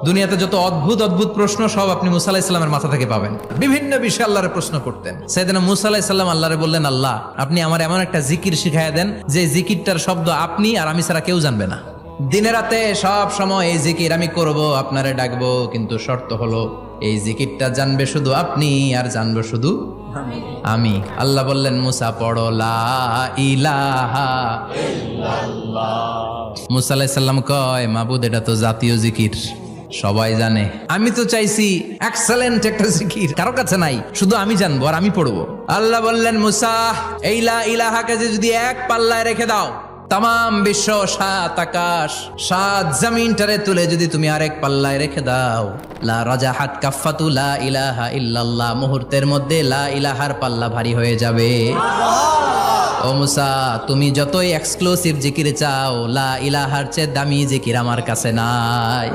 দুনিয়াতে যত অদ্ভুত অদ্ভুত প্রশ্ন সব আপনি মুসা আলাইহিস সালামের মাথা থেকে পাবেন। বিভিন্ন বিষয়ে আল্লাহরে প্রশ্ন করতেন। সাইয়েদনা মুসা আলাইহিস সালাম আল্লাহরে বললেন, আল্লাহ আপনি আমার এমন একটা জিকির শিখাইয়া দেন যে জিকিরটার শব্দ আপনি আর আমি ছাড়া কেউ জানবে না। দিনে রাতে সব সময় এই জিকির আমি করব, আপনারে ডাকবো, কিন্তু শর্ত হলো এই জিকিরটা জানবে শুধু আপনি আর জানবো শুধু আমি। আল্লাহ বললেন, মুসা পড়ো লা ইলাহা ইল্লাল্লাহ। মুসা আলাইহিস সালাম কয়, মাবুদ এটা তো জাতীয় জিকির, সবাই জানে। আমি তো চাইছি এক্সেলেন্ট একটা জিকির, কারো কাছে নাই, শুধু আমি জানবো আর আমি পড়বো। আল্লাহ বললেন, মুসা এই লা ইলাহাকে যদি এক পাল্লায় রেখে দাও, তাম বিশ্ব, 7 আকাশ 7 জমিনটারে তুলে যদি তুমি আরেক পাল্লায় রেখে দাও, লা রাজাহাত কাফাতু লা ইলাহা ইল্লাল্লাহ, মুহূর্তের মধ্যে লা ইলাহার পাল্লা ভারী হয়ে যাবে। ও মুসা, তুমি যতই এক্সক্লুসিভ জিকির চাও, লা ইলাহার চেয়ে দামি জিকির আমার কাছে নাই।